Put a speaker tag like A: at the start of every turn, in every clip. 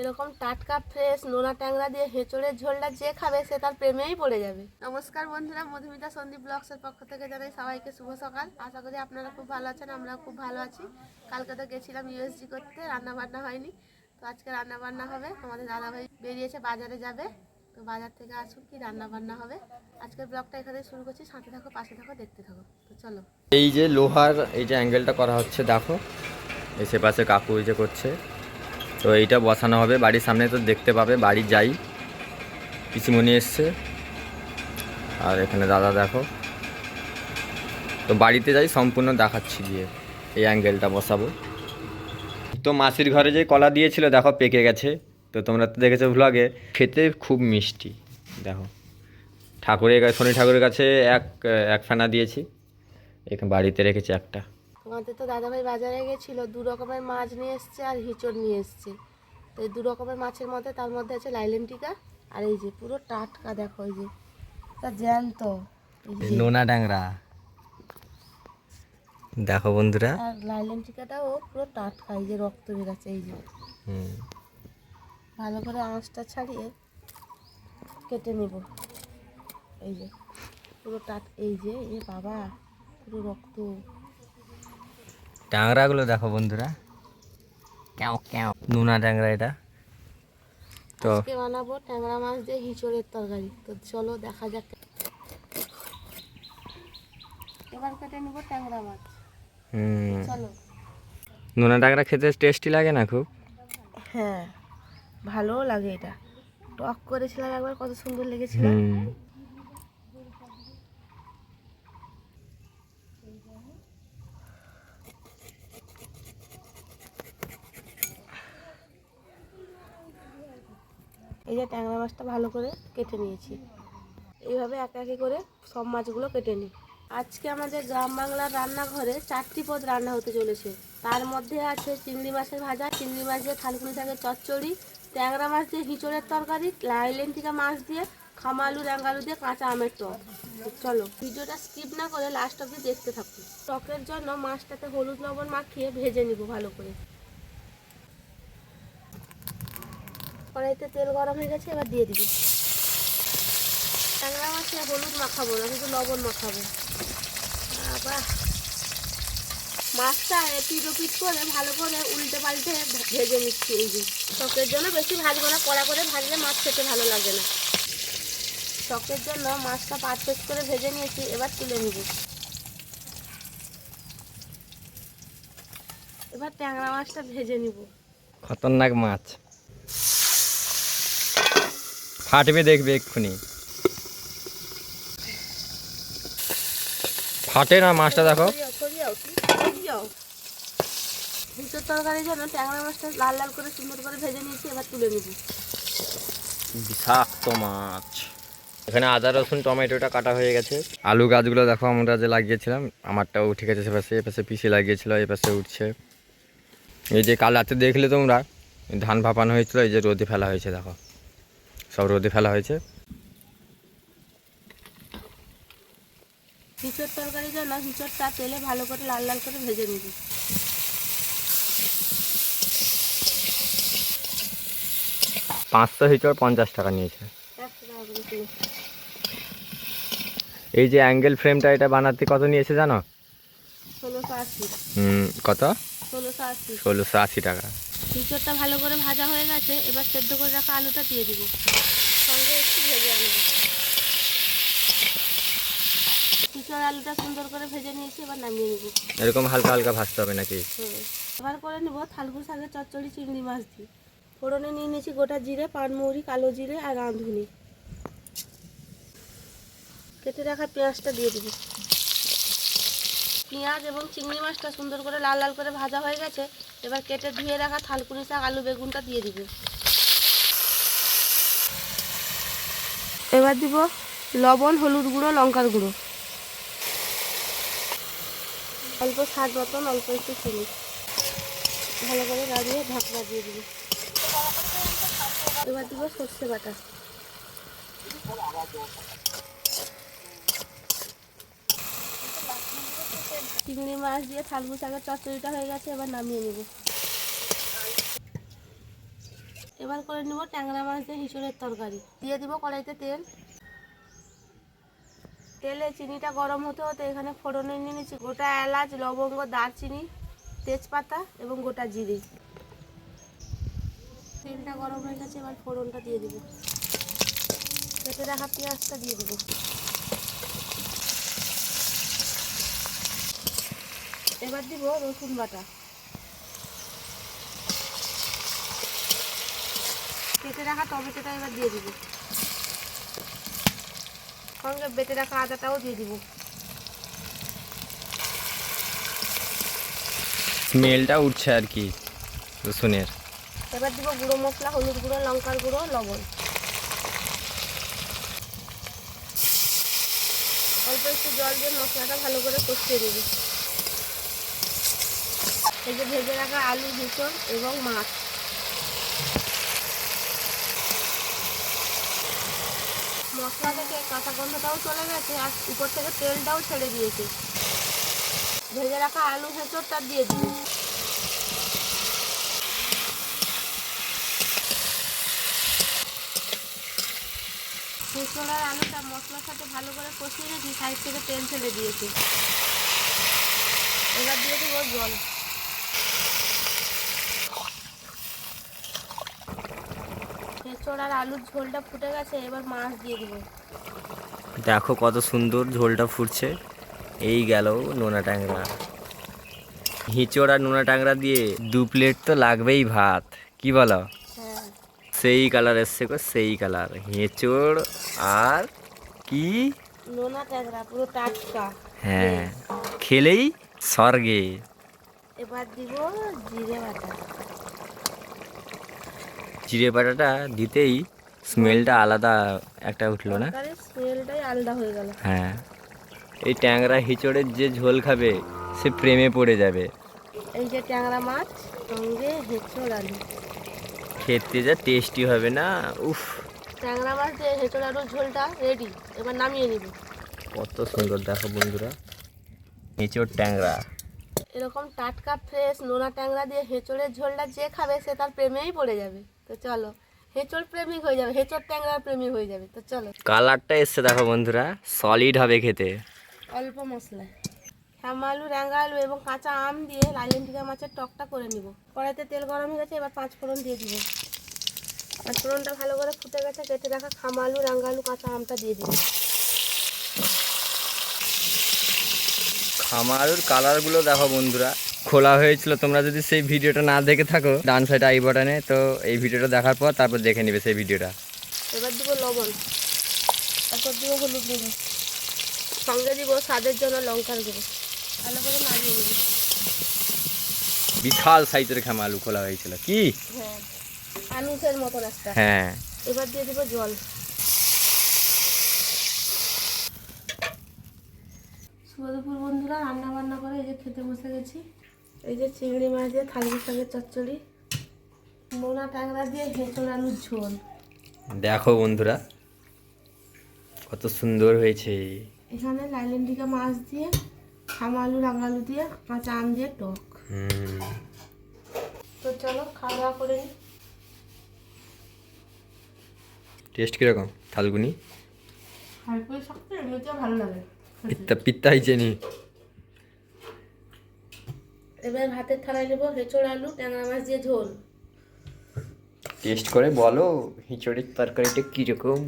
A: এরকম টাটকা ফ্রেশ নোনা ট্যাংরা দিয়ে হেঁচড়ের ঝোলটা যে খাবে সে তার প্রেমেই পড়ে যাবে। নমস্কার বন্ধুরা, মধুমিতা সন্দীপ ব্লগসের পক্ষ থেকে জানাই সবাইকে শুভ সকাল। আশা করি আপনারা খুব ভালো আছেন, আমরাও খুব ভালো আছি। কালকে তো গেছিলাম ইউএসজি করতে, রান্না বান্না হয়নি, তো আজকে রান্না বান্না হবে। আমাদের দাদাভাই বেরিয়েছে, বাজারে যাবে, তো বাজার থেকে আসুন কি রান্না বান্না হবে। আজকের ব্লগটা এখানে শুরু করছি, সাথে থাকো, পাশে থাকো, দেখতে থাকো। তো চলো।
B: এই যে লোহার এই যে অ্যাঙ্গেলটা করা হচ্ছে দেখো, এই সে পাশে কাকু এই যে করছে, তো এইটা বসানো হবে বাড়ির সামনে। তো দেখতে পাবে বাড়ি যাই পিসিমণি এসছে, আর এখানে দাদা দেখো। তো বাড়িতে যাই সম্পূর্ণ দেখাচ্ছি গিয়ে এই অ্যাঙ্গেলটা বসাবো। তো মাসির ঘরে যে কলা দিয়েছিল দেখো পেকে গেছে, তো তোমরা তো দেখেছো ভ্লগে, খেতে খুব মিষ্টি। দেখো ঠাকুরের কাছে, শনি ঠাকুরের কাছে এক ফেনা দিয়েছি, এখানে বাড়িতে রেখেছি একটা।
A: তোমাদের তো দাদাভাই বাজারে গেছিল, 2 রকমের মাছ নিয়ে এসছে আর হিঁচড় নিয়ে এসছে। তো এই 2 রকমের মাছের মধ্যে তার মধ্যে আছে লাইলেন্টিকা, আর এই যে পুরো টাটকা, দেখো এই যে তা জ্যান্ত, এই যে
B: নোনা ট্যাংরা দেখো বন্ধুরা।
A: আর লাইলেন্টিকাটাও পুরো টাটকা, এই যে রক্ত বেরাচ্ছে, এই যে ভালো করে আঁশটা ছাড়িয়ে কেটে নেব। এই যে পুরো এই যে এ বাবা, পুরো রক্ত।
B: ট্যাংরাগুলো দেখো বন্ধুরা, ক্যাও ক্যাও নোনা ট্যাংরা এটা। তো
A: আজকে বানাবো ট্যাংরা মাছ দিয়ে হিঁচড়ের তরকারি, তো চলো দেখা যাক। এবার কেটে নিব ট্যাংরা মাছ, চলো।
B: নোনা ট্যাংরা খেতে টেস্টি লাগে না খুব?
A: হ্যাঁ, ভালোও লাগে। এটা টক করেছিলাম একবার, কত সুন্দর লেগেছিল। এই যে ট্যাংরা মাছটা ভালো করে কেটে নিয়েছি, এইভাবে একে একে করে সব মাছগুলো কেটে নিই। আজকে আমাদের গ্রাম বাংলার রান্নাঘরে 4টি পদ রান্না হতে চলেছে। তার মধ্যে আছে চিংড়ি মাছের ভাজা, চিংড়ি মাছ দিয়ে থানকুনি শাকের চচ্চড়ি, ট্যাংরা মাছ দিয়ে হিঁচড়ের তরকারি, লাইলেন্টিকা মাছ দিয়ে খামালু রাঙ্গালু দিয়ে কাঁচা আমের টক। চলো ভিডিওটা স্কিপ না করে লাস্ট অবধি দেখতে থাকুন। টকের জন্য মাছটাতে হলুদ লবণ মাখিয়ে ভেজে নিব ভালো করে। কড়াইতে তেল গরম হয়ে গেছে, এবার দিয়ে দিব। ট্যাংরা মাছে হলুদ মাখাবো না, কিন্তু লবণ মাখাবো। আবার মাছটা এপিট ওপিট করে ভালো করে উল্টে পাল্টে ভেজে নিচ্ছি। এই যে টকের জন্য বেশি ভাজবো না, কড়া করে ভাজলে মাছ খেতে ভালো লাগে না। টকের জন্য মাছটা পারফেক্ট করে ভেজে নিয়েছি, এবার তুলে নিব। এবার ট্যাংরা মাছটা ভেজে নিব।
B: খতরনাক মাছ, ফাটবে দেখবে এক্ষুনি। ফাটে না মাছটা দেখো। ভিতর তরকারির জন্য ট্যাংরা মাছটা লাল লাল করে সুন্দর করে ভেজে নিয়েছি, এবার তুলে নিব। বিষাক্ত মাছ। এখানে আদা রসুন টমেটোটা কাটা হয়ে গেছে। আলু গাছগুলো দেখো আমরা যে লাগিয়েছিলাম, আমারটাও উঠে গেছে সেপাশে, এপাশে পিসি লাগিয়েছিল, এপাশে উঠছে। এই যে কাল রাতে দেখলে তোমরা ধান ভাপানো হয়েছিল, এই যে রোদে ফেলা হয়েছে দেখো, সব রোদে ফেলা হয়েছে।
A: হিঁচড় তরকারির জন্য হিঁচড়টা তেলে ভালো করে লাল লাল করে ভেজে নিবি।
B: 500 হিঁচড় 50 টাকা নিয়েছে।
A: 100 টাকা করে কিলো।
B: এই যে অ্যাঙ্গেল ফ্রেমটা এটা বানাতে কত নিয়েছে জানো?
A: 1680।
B: কত?
A: 1680।
B: 1680 টাকা।
A: হিঁচড়টা ভালো করে ভাজা হয়ে গেছে, এবার সেদ্ধ করে রাখা আলুটা দিয়ে দিব, সঙ্গে একটু ভেজে আনবো। হিঁচড় আলুটা সুন্দর করে ভেজে নিয়েছি, এবার নামিয়ে নিব।
B: এরকম হালকা হালকা ভাজতে হবে নাকি?
A: এবার করে নেব থানকুনি শাকের চচ্চড়ি চিংড়ি মাছ দিয়ে। ফোড়নে নিয়ে নিয়েছি গোটা জিরে, পানমৌরি, কালো জিরে আর রাঁধুনি। কেটে রাখা পেঁয়াজটা দিয়ে দিব। পেঁয়াজ এবং চিংড়ি মাছটা সুন্দর করে লাল লাল করে ভাজা হয়ে গেছে, এবার কেটে ধুয়ে রাখা থানকুনি শাক, আলু, বেগুনটা দিয়ে দিব। এবার দিব লবণ, হলুদ গুঁড়ো, লঙ্কার গুঁড়ো, অল্প স্বাদ মতন অল্প একটু চিনি। ভালো করে নাড়িয়ে ঢাকনা দিয়ে দিব। এবার দিব সর্ষে বাটা। চিংড়ি মাছ দিয়ে থানকুনি শাকের চচ্চড়িটা হয়ে গেছে, এবার নামিয়ে নিব। এবার করে নিব ট্যাংরা মাছ দিয়ে হিঁচড়ের তরকারি। দিয়ে দিব কড়াইতে তেল। তেলে চিনিটা গরম হতে হতে এখানে ফোড়নে নিয়ে নিচ্ছি গোটা এলাচ, লবঙ্গ, দারচিনি, তেজপাতা এবং গোটা জিরে। তেলটা গরম হয়ে গেছে, এবার ফোড়নটা দিয়ে দিব। কেটে রাখা পেঁয়াজটা দিয়ে দিব। এবার দিব রসুন বাটা। কেটে রাখা টমেটোটা এবার দিয়ে দিব। সঙ্গে বেটে রাখা আদাটাও দিয়ে দিব।
B: স্মেলটা উঠছে আর কি রসুনের।
A: এবার দিব গুঁড়ো মশলা, হলুদ গুঁড়ো, লঙ্কার গুঁড়ো, লবণ। অল্প একটু জল দিয়ে মশলাটা ভালো করে কষিয়ে দেবে। এই যে ভেজে রাখা আলু, হিঁচড় এবং মাছ। মশলা থেকে কাঁচা গন্ধটাও চলে গেছে আর উপর থেকে তেলটাও ছেড়ে দিয়েছে। ভেজে রাখা আলু, হিঁচড়টা দিয়ে দিবে। হিঁচড় আর আলুটা মশলার সাথে ভালো করে কষিয়ে নিয়েছি, সাইড থেকে তেল ছেড়ে দিয়েছে। এবার দিয়ে দেবো জল। হিঁচড় আর আলুর ঝোলটা ফুটে গেছে, এবার মাছ দিয়ে দেবো।
B: দেখো কত সুন্দর ঝোলটা ফুটছে। এই গেল নোনা ট্যাংরা। হিঁচড় আর নোনা ট্যাংরা দিয়ে 2 প্লেট তো লাগবেই ভাত, কি বলো?
A: হ্যাঁ,
B: সেই কালার এসছে গো, সেই কালার। হিঁচড় আর কি,
A: নোনা ট্যাংরা পুরো টাটকা।
B: হ্যাঁ, খেলেই স্বর্গে।
A: এবার দিব জিরে বাটা।
B: জিরে বাটাটা দিতেই স্মেলটা আলাদা একটা উঠলো না?
A: তরকারির স্মেলটাই আলাদা হয়ে গেল।
B: হ্যাঁ, এই ট্যাংরা হিঁচড়ের যে ঝোল খাবে সে প্রেমে পড়ে যাবে।
A: এই যে ট্যাংরা মাছ সঙ্গে হেঁচড় আলু,
B: খেতে যা টেস্টি হবে না, উফ।
A: ট্যাংরা মাছ দিয়ে হেঁচড় আলুর ঝোলটা রেডি। এবার নামিয়ে নিব।
B: কত সুন্দর দেখো বন্ধুরা, হিঁচড় ট্যাংরা।
A: এরকম টাটকা ফ্রেশ নোনা ট্যাংরা দিয়ে হেঁচড়ের ঝোলটা যে খাবে সে তার প্রেমেই পড়ে যাবে। তো চলো, হেঁচড় প্রেমিক হয়ে যাবে, হেঁচড় ট্যাংরার প্রেমিক হয়ে যাবে। তো চলো।
B: কালারটা এসছে দেখো বন্ধুরা, সলিড হবে খেতে।
A: অল্প মশলায় শ্যামা আলু, রাঙা আলু এবং কাঁচা আম দিয়ে লাইলেন টিকা মাছের টকটা করে নিব। কড়াইতে তেল গরম হয়ে গেছে, এবার 5 ফোড়ন দিয়ে দিব। 5 ফোড়নটা ভালো করে ফুটে গেছে, কেটে রাখা খামা আলু, রাঙা আলু, কাঁচা আমটা দিয়ে দিব।
B: খামারুর কালারগুলো দেখো বন্ধুরা, খোলা হয়েছিল। তোমরা যদি সেই ভিডিওটা না দেখে থাকো ডান সাইড আই বাটনে, তো এই ভিডিওটা দেখার পর তারপর দেখে নিবে সেই ভিডিওটা।
A: এবার দিব লবণ, তারপর দিব হলুদ গুঁড়ো, সঙ্গে দিব স্বাদের জন্য লঙ্কার গুঁড়ো। ভালো করে নাড়িয়ে নেব।
B: বিশাল সাইজের খামা আলু খোলা হয়েছিল কি,
A: হ্যাঁ, আনুসের মতো একটা।
B: হ্যাঁ।
A: এবার দিয়ে দিব জল। শুভদুপুর বন্ধুরা, রান্না বান্না করে এই যে খেতে বসে গেছি। এই যে চিংড়ি মাছ দিয়ে থালগুর সঙ্গে চচ্চড়ি, নোনা ট্যাংরা দিয়ে হেঁচড় আলুর ঝোল।
B: দেখো বন্ধুরা কত সুন্দর হয়েছে।
A: এখানে লাইলেন টিকা মাছ দিয়ে, খামা আলু, রাঙা আলু দিয়ে, কাঁচা আম দিয়ে টক। তো চলো খাওয়া দাওয়া করে নিই।
B: টেস্ট কিরকম থালগুনি?
A: হালকা শক্ত, এমনিতেও ভালো লাগে।
B: পিত্তা হয়েছে নি?
A: এবার ভাতের থালায় নেবো হেঁচড় আলু, ট্যাংরা মাছ দিয়ে ঝোল।
B: টেস্ট করে বলো হিঁচড়ের তরকারিটা কীরকম।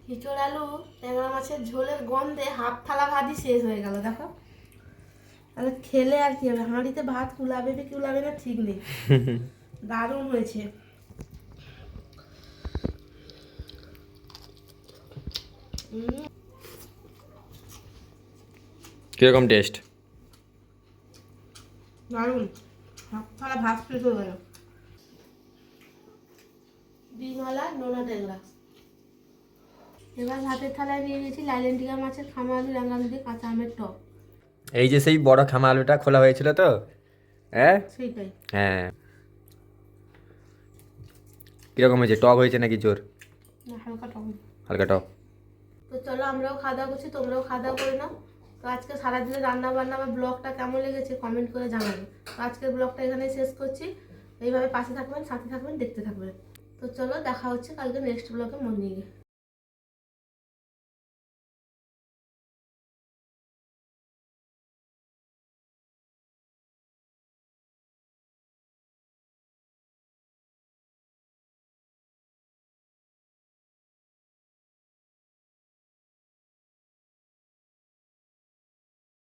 A: হিঁচড় আলু ট্যাংরা মাছের ঝোলের গন্ধে হাফ থালা ভাতই শেষ হয়ে গেল। দেখো, তাহলে খেলে আর কি হবে, হাঁড়িতে ভাত কুলাবে কি কুলাবে না ঠিক নেই। দারুণ হয়েছে।
B: কিরকম টেস্ট?
A: দারুণ, হাফ থালা ভাত শেষ হয়ে গেল। ডিমওয়ালা নোনা ট্যাংরা। এবার ভাতের থালায় নিয়ে নিয়েছি লাইলেন টিকা মাছের খামা আলু, রাঙা আলু দিয়ে কাঁচা আমের টক।
B: এই যে সেই বড় খামা আলুটা খোলা হয়েছিল তো, হ্যাঁ
A: সেইটাই।
B: হ্যাঁ। কিরকম হয়েছে, টক হয়েছে নাকি জোর?
A: না, হালকা টক।
B: হালকা টক।
A: তো চলো আমরাও খাওয়া দাওয়া করছি, তোমরাও খাওয়া দাওয়া করে নাও। তো আজকে সারাদিনে রান্না বান্না বা ব্লগটা কেমন লেগেছে কমেন্ট করে জানাবে। তো আজকের ব্লগটা এখানেই শেষ করছি। এইভাবে পাশে থাকবেন, সাথে থাকবেন, দেখতে থাকবেন। তো চলো দেখা হচ্ছে কালকে নেক্সট ব্লগে মর্নিংয়ে।